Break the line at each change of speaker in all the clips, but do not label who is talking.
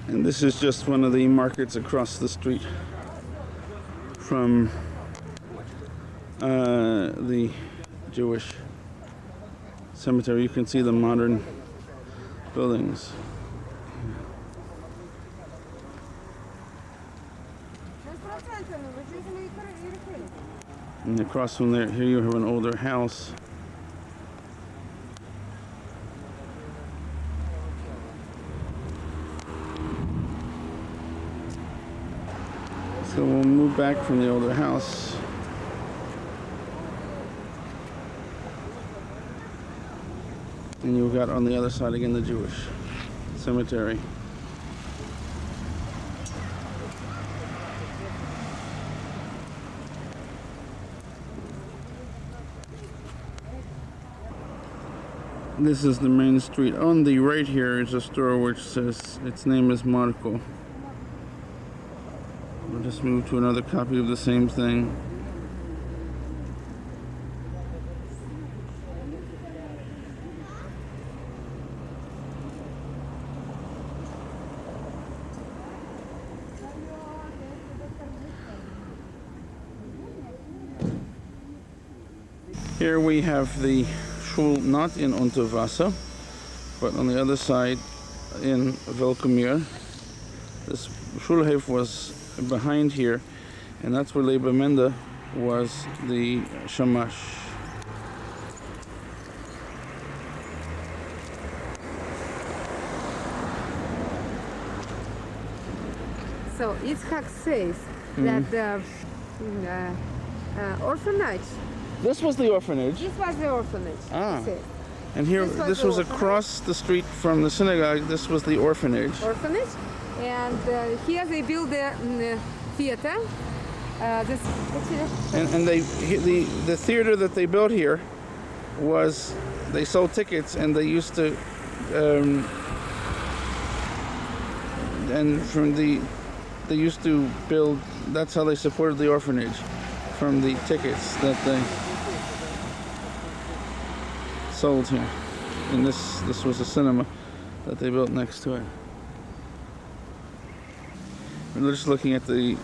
And this is just one of the markets across the street from the Jewish cemetery. You can see the modern buildings. And across from there, here you have an older house. So we'll move back from the older house. And you've got on the other side again the Jewish cemetery. This is the main street. On the right here is a store which says its name is Marco. We'll just move to another copy of the same thing. Here we have the shul not in Unterwasser, but on the other side in Vilkomir. This shulheif was behind here, and that's where Leib Mende was the shamash.
So Yitzhak says that the orphanage.
This was the orphanage.
This was the orphanage.
Ah. And here, this was across the street from the synagogue. This was the orphanage.
Orphanage, and here they built the theater.
And the theater that they built here was, they sold tickets, and they used to they used to build. That's how they supported the orphanage, from the tickets that they sold here. And this was a cinema that they built next to it. We're just looking at the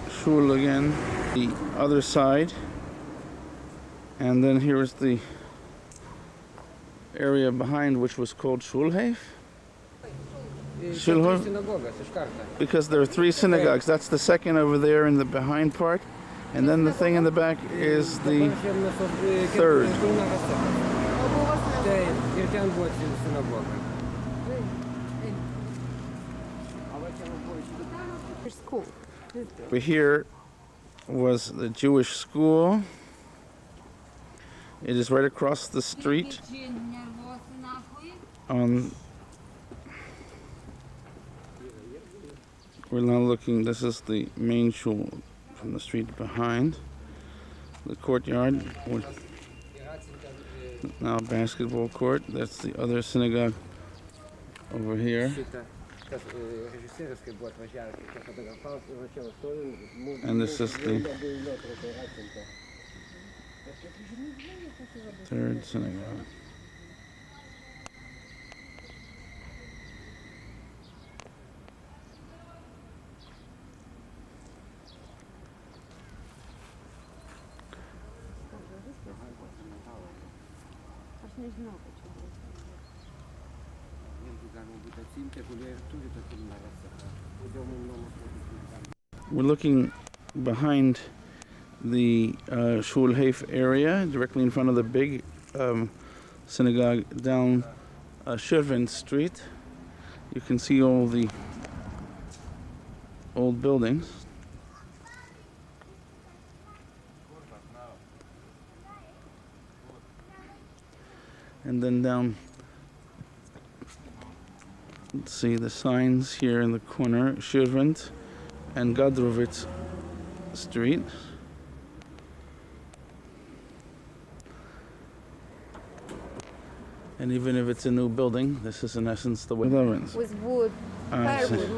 shul again, the other side, and then here is the area behind, which was called Shulheif. Because there are three synagogues. That's the second over there in the behind part, and then the thing in the back is the third.
School.
Over here was the Jewish school. It is right across the street. We're now looking, this is the main shul from the street behind. The courtyard, now basketball court. That's the other synagogue over here. And this is the third synagogue. We're looking behind the Shulheif area, directly in front of the big synagogue down Shirvin Street. You can see all the old buildings. And then down, let's see the signs here in the corner, Shirvent and Gadrovitz Street. And even if it's a new building, this is in essence the way.
With wood, firewood,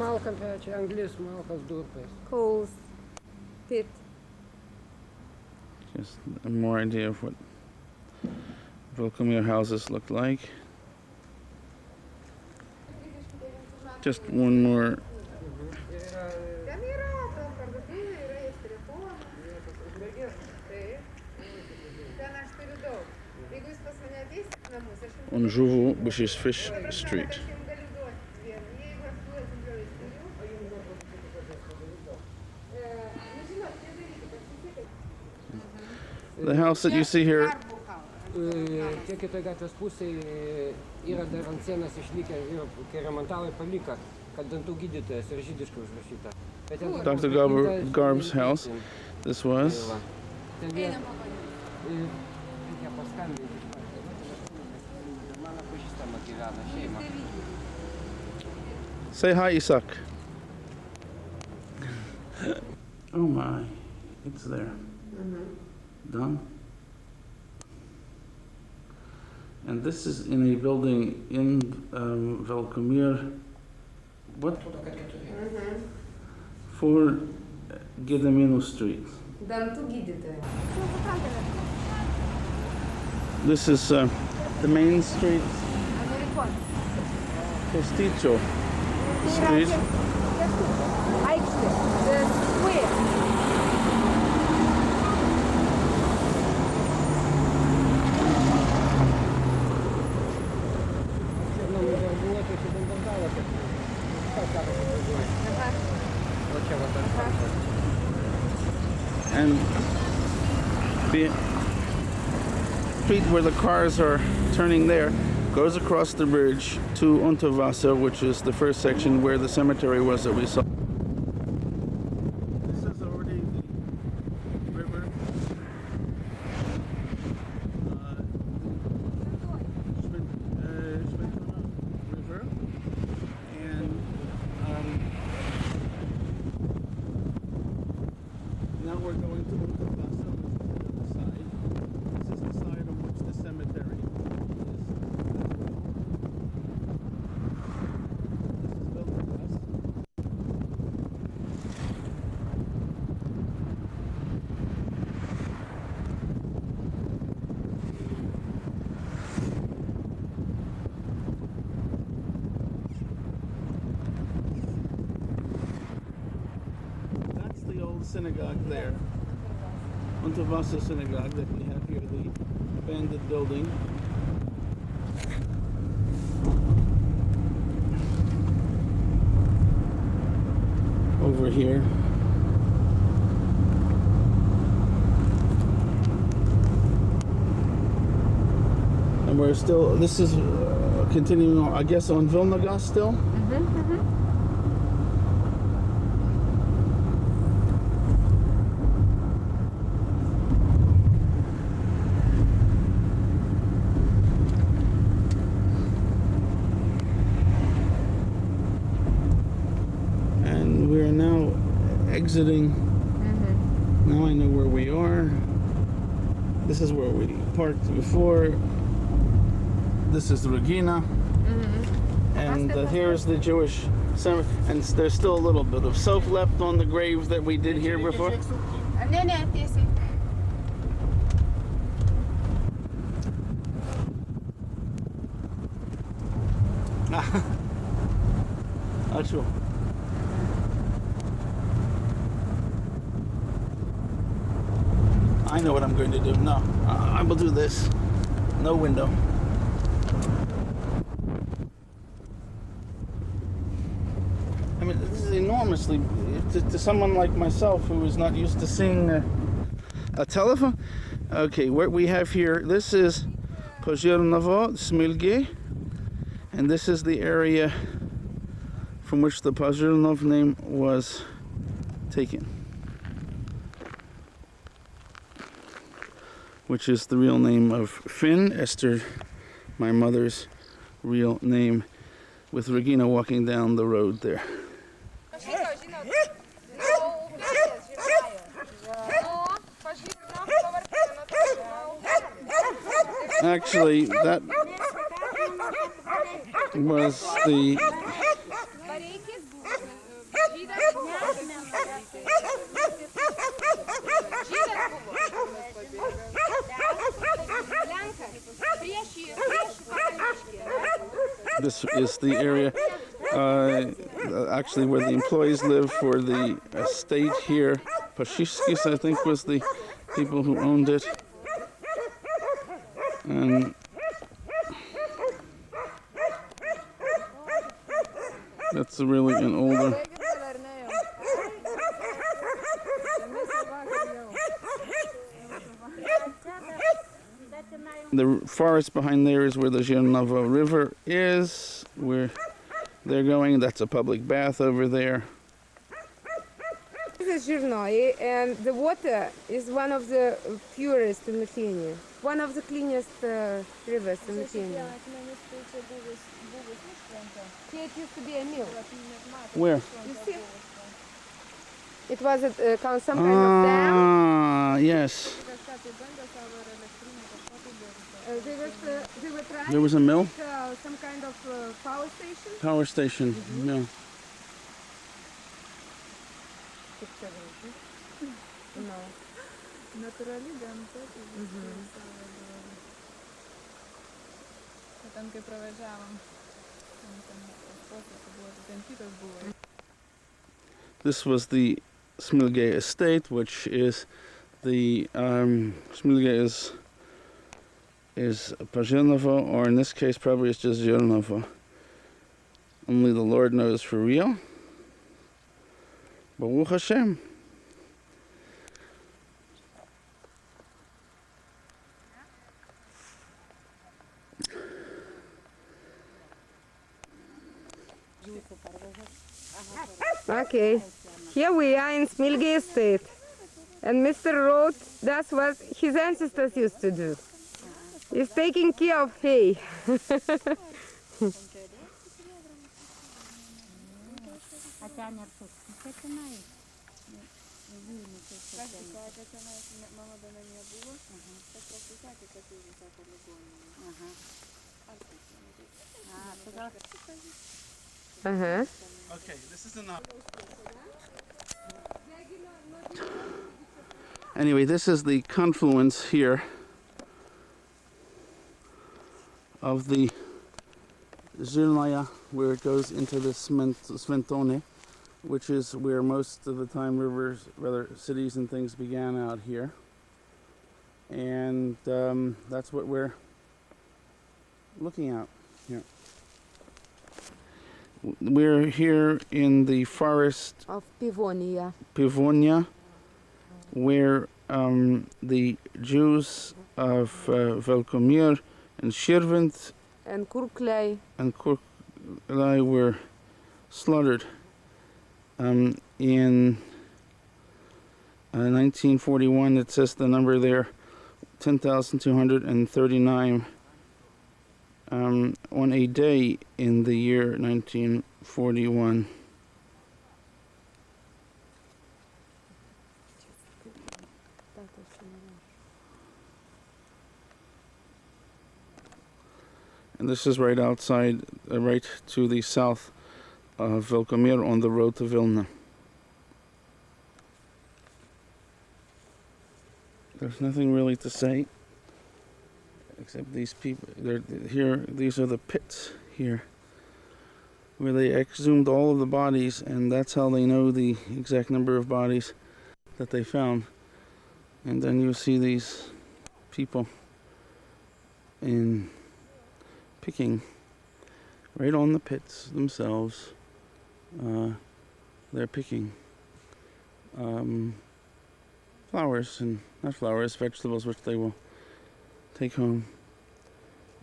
coals, pit.
Just a more idea of what Vilkomir houses look like. Just one more.
Ten yra parduotuvė, yra ir telefonų. Taip. Ten aš turiu daug. Jeigu jūs pas mane ateisit į namus, aš jums
On Žuvų, which is Fish Street.
aš jums galiu duoti vieną. Jeigu aš duosiu, gal jis turiu. Nežinau, nedarykit, aš vis tiek.
The house that you see here,
Tiek kitoj gatvės pusėje yra dar ant sienos išlikę ir kai remontavo ir paliko, kad dantų gydytojas ir žydiškai užrašyta. Bet ten
Dr. Garb's house, this was.
ten reikia paskambinti. Mano pažįstama gyvena šeima.
Say hi, Isak. Oh my, it's there. Done. And this is in a building in Vilkomir. What? For Gedimino Street.
Dantų gydytoja.
This is the main street,
Amerikon.
Posticho Street.
Aikštė. Square.
And the street where the cars are turning there goes across the bridge to Unterwasser, which is the first section where the cemetery was that we saw. This is already the river. River. And now we're going to Unterwasser, which is the other side. This is the side on which the cemetery is. This is Vilkomir. That's the old synagogue there. Unterwasser synagogue that we have here, the abandoned building. Over here. And we're still, this is continuing, I guess, on Vilnagas still? And we're now exiting. Now I know where we are. This is where we parked before. This is Regina. And here's the Jewish cemetery. And there's still a little bit of soap left on the grave that we did here before.
Ne, tiesiai.
Ačiū. I know what I'm going to do. No, I will do this. No window. I mean, this is enormously, to someone like myself who is not used to seeing a telephone. Okay, what we have here, this is Pazhirnovo, Smilge, and this is the area from which the Pazhirnov name was taken, which is the real name of Finn, Esther, my mother's real name, with Regina walking down the road there. Actually, that was the this is the area actually where the employees live for the estate here. Pazhirskis, I think, was the people who owned it. And that's really an older. The forest behind there is where the Pazhirnovo River is, where they're going. That's a public bath over there.
This is Pazhirnovo, and the water is one of the purest in Lithuania. One of the cleanest rivers in Lithuania. Here it used to be a mill.
Where?
You see? It was some kind of dam.
Ah, yes.
They were trying
There was a
to
mill?
make, some kind of power station.
Power station, yeah.
No.
Натуралі ДМТ. Там, коли проведжала, там спосіб було, там кіток було.
This was the Smilge estate, which is the Smilge is Pazhirnovo, or in this case probably it's just Pazhirnovo. Only the Lord knows for real. Baruch Hashem.
Okay, here we are in Smilge estate, and Mr. Rhode does what his ancestors used to do. He's taking care of hay.
Okay, this is enough. Anyway, this is the confluence here of the Zilnaya, where it goes into the Sventone, which is where most of the time rivers, rather cities and things began out here. And that's what we're looking at here. We're here in the forest
Of Pivonia.
Pivonia, where the Jews of Vilkomir and Shirvint
And Kurklei.
and Kurklai were slaughtered in 1941. It says the number there, 10,239 on a day in the year 1941. And this is right outside, right to the south of Vilkomir on the road to Vilna. There's nothing really to say, except these people, they're here, these are the pits here, where they exhumed all of the bodies, and that's how they know the exact number of bodies that they found. And then you see these people in picking right on the pits themselves. They're picking flowers, and not flowers, vegetables, which they will take home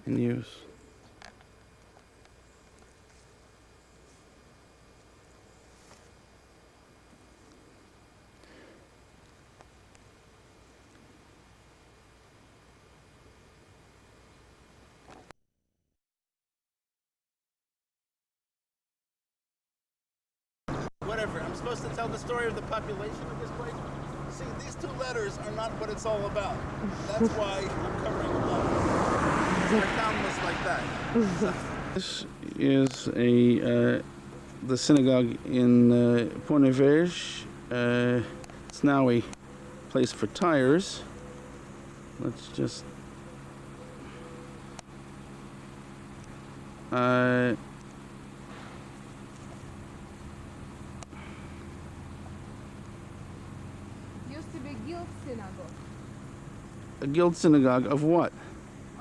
and use.
Whatever. I'm supposed to tell the story of the population of this place. See, these two letters are not what it's all about. That's why I'm covering them up. The town was like that.
This is the synagogue in Pazhirnovo. It's now a place for tires. Let's just
to be guild synagogue.
A guild synagogue of what?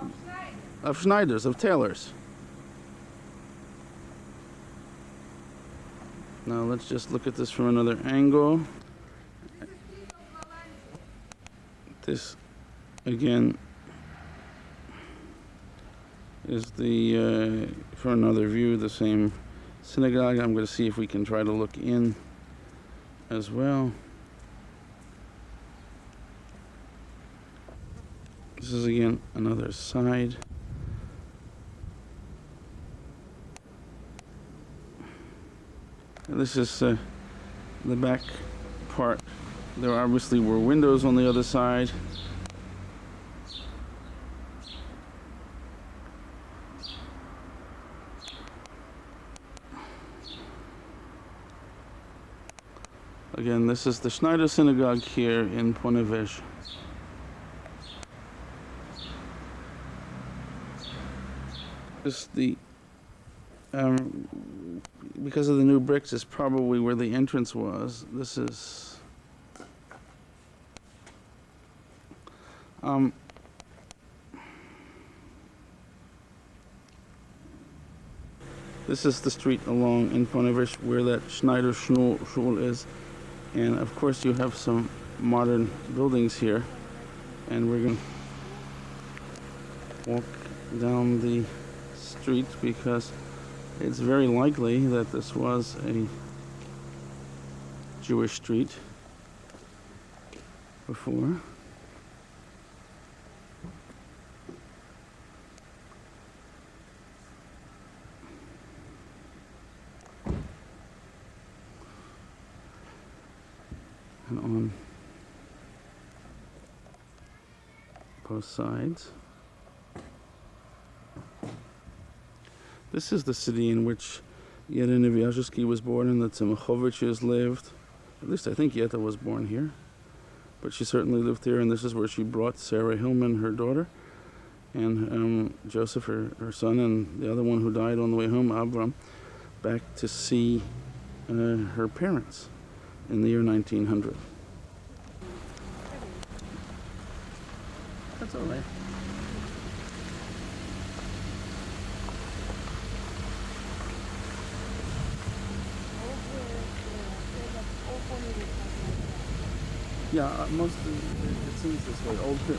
Of Schneider.
Of Schneiders, of tailors. Now let's just look at this from another angle. This, again, is the, for another view, the same synagogue. I'm going to see if we can try to look in as well. This is again another side. This is the back part. There obviously were windows on the other side. Again, this is the Schneider Synagogue here in Ponevich. This the because of the new bricks is probably where the entrance was. This is this is the street along in Ponevich where that Schneider Shul is, and of course you have some modern buildings here, and we're going to walk down the street because it's very likely that this was a Jewish street before. And on both sides. This is the city in which Yeta Neviazhsky was born and the Tzimchoviches lived. At least I think Yeta was born here. But she certainly lived here, and this is where she brought Sarah Hillman, her daughter, and Joseph, her son, and the other one who died on the way home, Avram, back to see her parents in the year 1900. That's all right. Yeah, most of it seems this way. Old. Do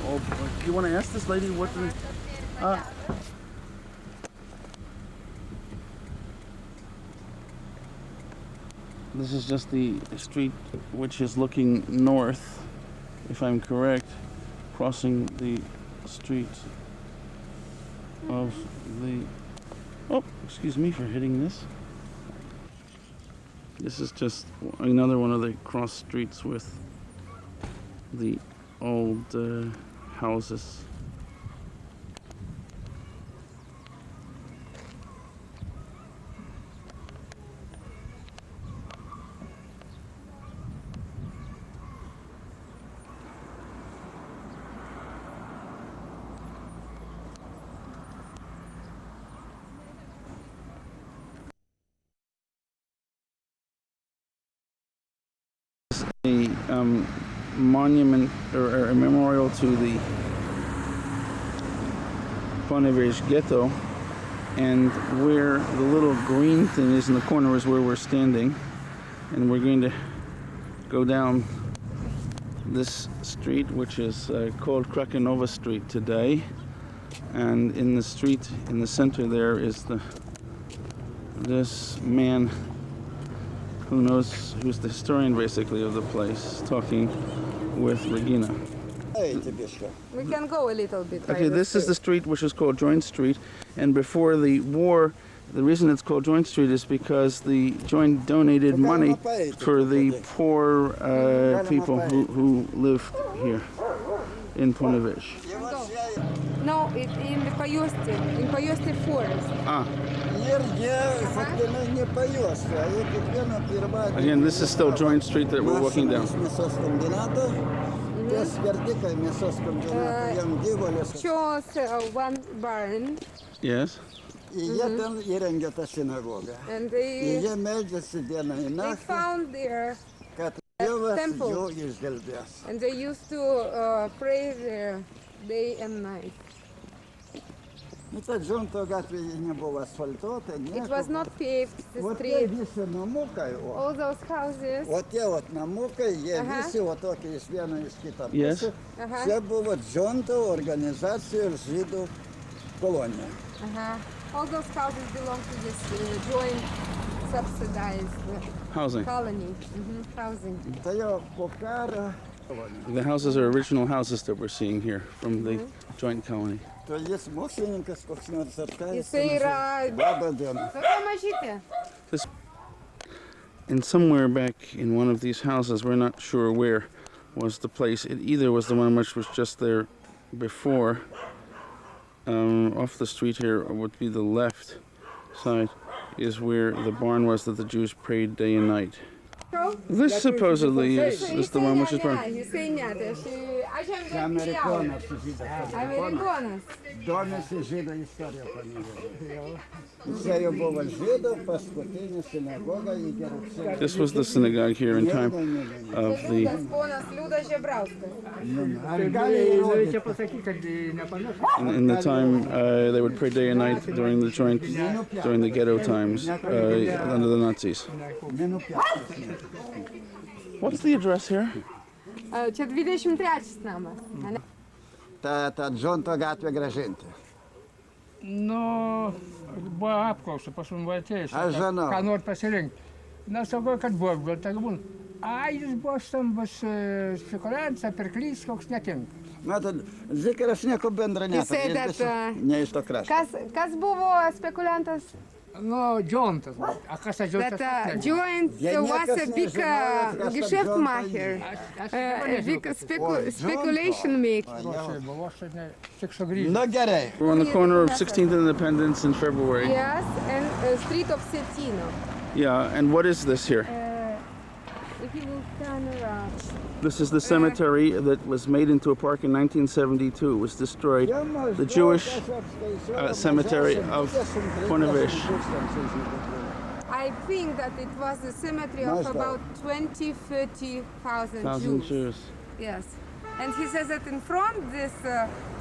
you want to ask this lady what the? This is just the street which is looking north, if I'm correct, crossing the street of the. Oh, excuse me for hitting this. This is just another one of the cross streets with the old houses. A monument or a memorial to the Ponevich ghetto, and where the little green thing is in the corner is where we're standing, and we're going to go down this street, which is called Krakenova Street today, and in the street in the center there is this man who knows, who's the historian basically of the place, talking with Regina.
We can go a little bit.
Okay, this is the street which is called Joint Street, and before the war, the reason it's called Joint Street is because the Joint donated money for the poor people who live here in Ponevich.
No, it's in Payosty forest.
Ah. Again, this is still Joint Street that we're walking down.
Shows one barn.
Yes.
And they found there
Dievas
temple.
jų išgelbės.
And they used to pray there day and night.
Nu, ta Džonto gatvė nebuvo asfaltuota,
It
nieko.
was not paved, the
O tie
street.
visi namukai,
All those houses.
o tie vat namukai, jie
Aha.
visi o tokie iš vieno iš kito
Yes.
pusės.
Aha.
Čia buvo Džonto organizacijos žydų kolonija.
All those houses belong to this joint subsidized
Housing.
colony. Housing.
Tai jau po karo kolonija.
The houses are original houses that we're seeing here from the joint colony.
Tai jis mokslininkas koks nors ar ką.
Jisai yra...
Labą dieną.
Tokia mažytė.
And somewhere back in one of these houses, we're not sure where, was the place. It either was the one which was just there before, off the street here, or would be the left side, is where the barn was that the Jews prayed day and night. This supposedly is the one which is burned.
Jisai ne, tai aš jam
Čia amerikonas žydas.
Amerikonas.
Domisi žydų istoriją panėgė. Čia jau buvo žydų paskutinė sinagoga iki rugsėjo.
This was the synagogue here in time of the...
Tas ponas Liudas Žebrauskas.
Ar gali įrodyti?
In the time they would pray day and night during the ghetto times under the Nazis. What's the address here?
Čia 23 namas.
Ta Džonto gatvė gražinti.
Nu, buvo apklausa pas mus atėjus.
Aš žinau.
Ką nori pasirinkti. Na, sakau, kad buvo, bet tai būna. Ai, jis buvo stambus spekuliantas, pirklys, koks netinka.
Matot, Zikaras nieko bendro neturi.
Jisai,
Jis tiesiog ne iš to krašto.
Kas buvo spekuliantas?
Nu, Džontas. A kas tas Džontas?
That joint was a big Geschäftmacher, a big speculation maker.
Buvo, aš ne, tik sugrįžau.
Nu gerai.
We're on the corner of 16th and Independence in February.
Yes, and Street of Cetino.
Yeah, and what is this here?
If you will turn around.
This is the cemetery that was made into a park in 1972. It was destroyed. The Jewish cemetery of Ponevezh.
I think that it was a cemetery of about 20-30,000 Jews.
Jews.
Yes. And he says that in front this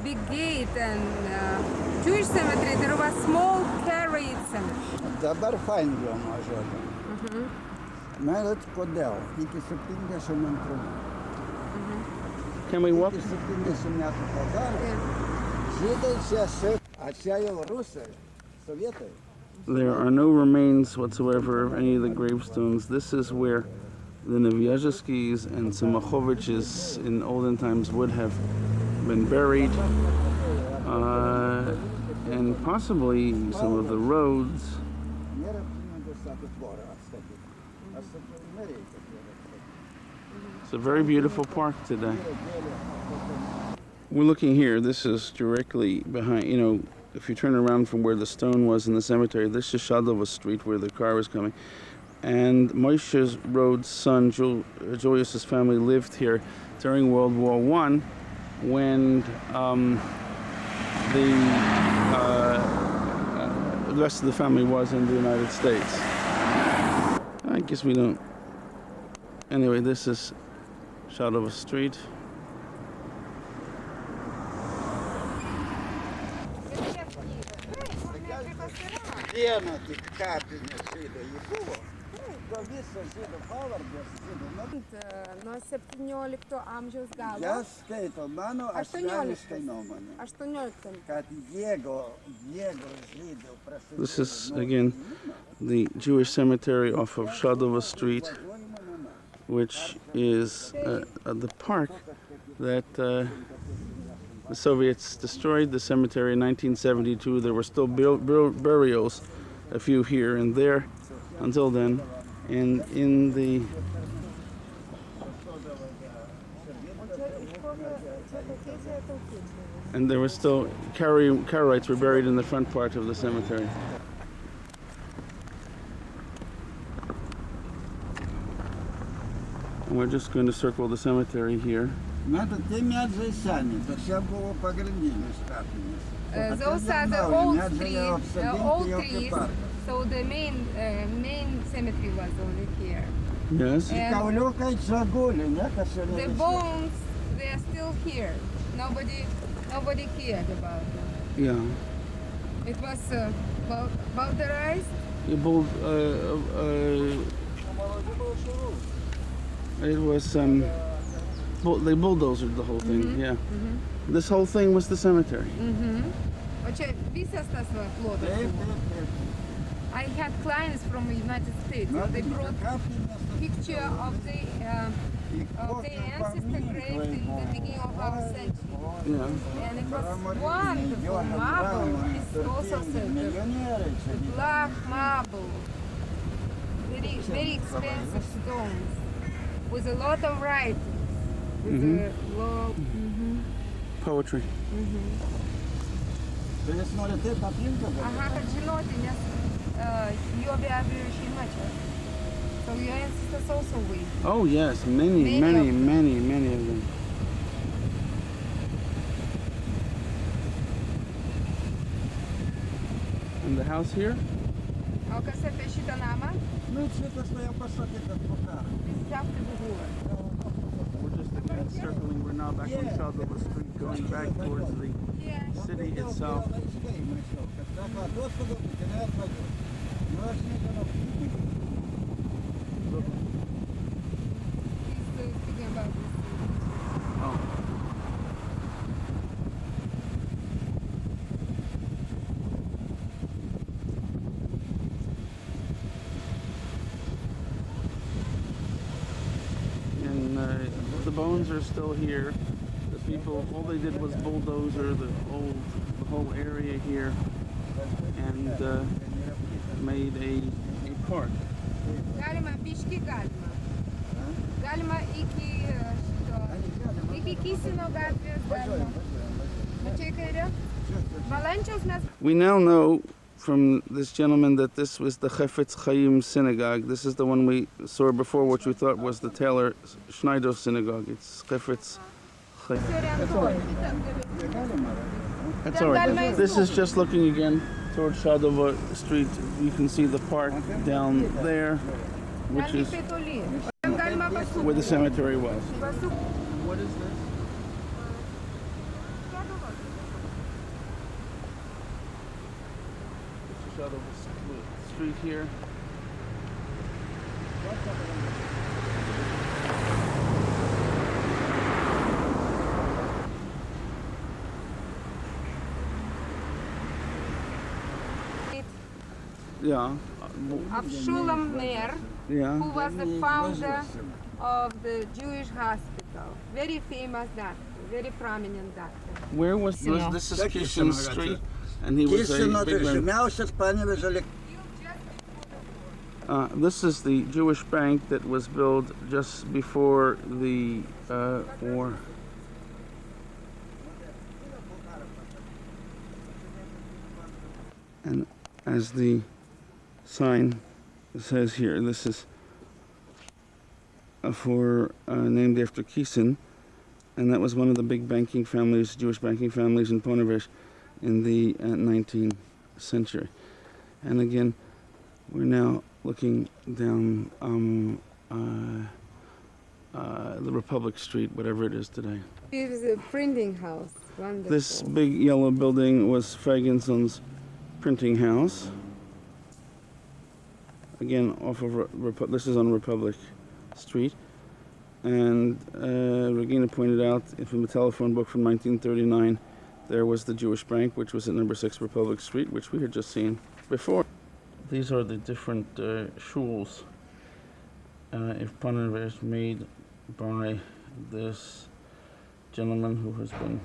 big gate and Jewish cemetery, there was small carried cemetery.
Dabar fain buvo mažota. Matot, kodėl? Iki 72.
Can we walk?
Iki 70 metų padarė. Žydai čia šiaip, a čia jau rusai, sovietai.
There are no remains whatsoever of any of the gravestones. This is where the Neviazhskis and Simachoviches in olden times would have been buried, and possibly some of the Rhodes.
Nėra pinigų, sakė, tvorą atstatyti. Aš sakiau, nereikia tvorą atstatyti.
It's a very beautiful park today. We're looking here. This is directly behind, if you turn around from where the stone was in the cemetery, this is Shadova Street where the car was coming. And Moshe Rhode's son, Julius's family, lived here during World War I when the rest of the family was in the United States. I guess we don't. Anyway, this is Shadova Street.
Viena tik kapinė žydų jį buvo. To visos žydų pavardės, žydų
Nuo 17 amžiaus galo.
Jas skaito mano asmeniškai nuomonė,
18.
kad jėgo žydų prasidėjo.
This is, again, the Jewish cemetery off of Shadova Street, which is the park that the Soviets destroyed. The cemetery in 1972. There were still burials, a few here and there, until then. And in the there were still Karaites were buried in the front part of the cemetery. And we're just going to circle the cemetery here.
Matot, tie medžiai seni, bet čia buvo pagrindinis kapinės.
Those are the old trees, so the main cemetery was only here.
Yes.
And
Kauliukai čia guli, niekas čia
the
nežino.
bones, they are still here. Nobody cared about them.
Yeah.
It was powderized.
It was they bulldozed the whole thing. Yeah. This whole thing was the cemetery.
O čia visas tas va plotas
Taip,
buvo.
taip, taip.
I had clients from the United States. They brought picture of the ancestor grave in the beginning of our century.
Yeah.
And it was wonderful marble. It's also the black marble. Very expensive stones. With a lot of writing. With a lot...
Poetry.
Tai jis nori taip apimti, bet
Aha, kad žinoti, nes jo be abejo šeima čia. So your ancestors also wait.
Oh yes, many
Many
of
of
them. And the house here?
O kas apie šitą namą?
nu šitas tai jau pasakė, kad po karo.
This is after the war.
We're just again circling. We're now back on Pazhirnovo Street, going back towards the city itself.
Laiškai mačiau, kad sako, atostogų būtinai atvažiuos. Nu aš nežinau.
He's speaking about this.
Oh. And the bones are still here. The people, all they did was bulldozer the whole area here and made a park.
Galima, biški galima. Galima iki Kisino gatvės galima. O čia į kairę? Valančiaus mes...
We now know from this gentleman that this was the Chefetz Chaim synagogue. This is the one we saw before, which we thought was the Taylor Schneider synagogue. It's Chefetz Chaim. That's all right. This is just looking again towards Pazhirnovo Street. You can see the park down there, which is where the cemetery was. What is this? Pazhirnovo Street here. Yeah.
Avshalom Ner,
Yeah.
who was the founder of the Jewish hospital. Very famous doctor, very prominent doctor.
Where was this? This is Kishin Street, and he was
Kisino
a
tai
big man.
žymiausias Panevėžio
This is the Jewish bank that was built just before the war. And as the sign says here, this is named after Kisin, and that was one of the big banking families, Jewish banking families in Ponevezh in the 19th century. And again, we're now looking down the Republic Street, whatever it is today.
It was a printing house. Wonderful.
This big yellow building was Fagenson's printing house. Again, off of this is on Republic Street, and Regina pointed out from a telephone book from 1939, there was the Jewish Bank, which was at number 6 Republic Street, which we had just seen before. These are the different shuls if Ponevezh made by this gentleman who has been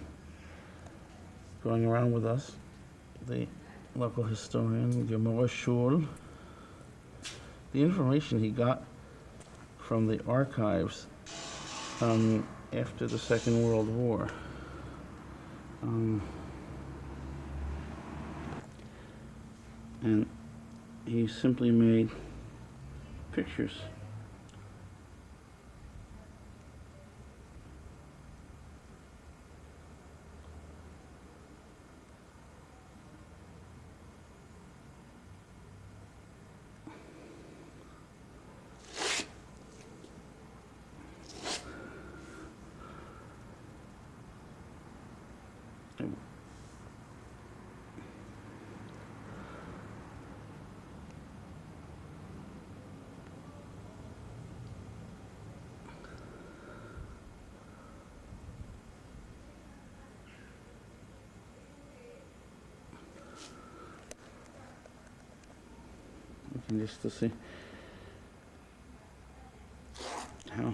going around with us, the local historian, Gemara Shul. The information he got from the archives after the Second World War. And he simply made pictures. and just to see how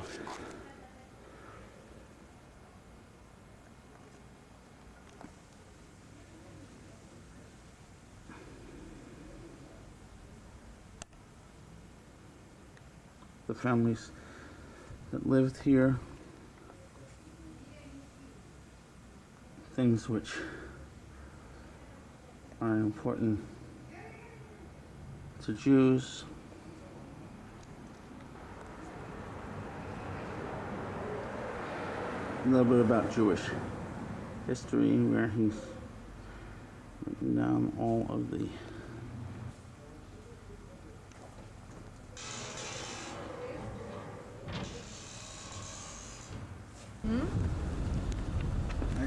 the families that lived here, things which are important to Jews. A little bit about Jewish history, where he's written down all of the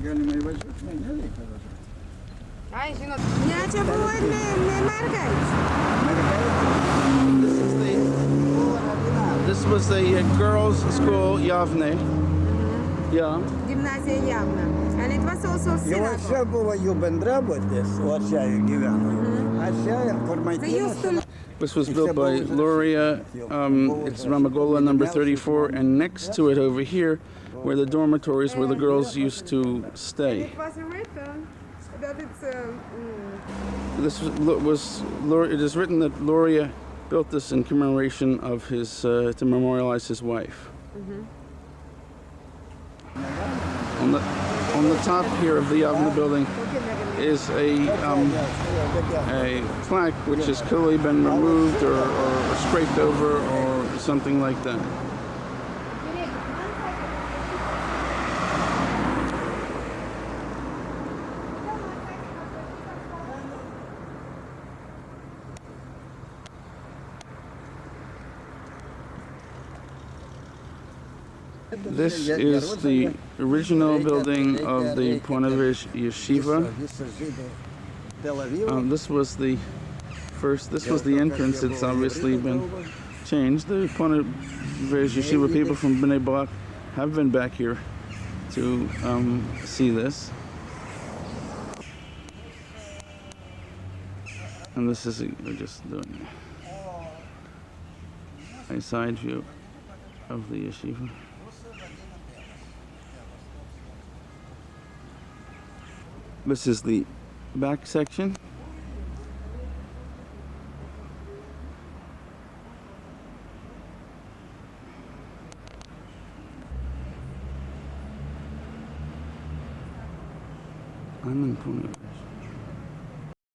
Galima įvažiuoti, nereikia važiuoti.
Ai, žinot, ne, čia buvo ne mergaitės.
This was the girls' school, Yavne. Yeah.
Gimnazija Javna. And it was also
Jau
synagogue.
čia buvo jų bendrabutis, o čia jų gyveno. A čia, kur
They used
maitinosi.
to
This was built by Luria. It's Ramagola number 34, and next to it over here were the dormitories where the girls used to stay.
It was written that it's
It is written that Luria built this in commemoration of his, to memorialize his wife. On the top here of the Yavna building is a plaque which has clearly been removed or scraped over or something like that. This is the original building of the Pazhirnovo yeshiva. This was the entrance. It's obviously been changed. The Pazhirnovo yeshiva people from Bnei Brak have been back here to see this. And this is just doing a side view of the yeshiva. This is the back section. I'm in Pune.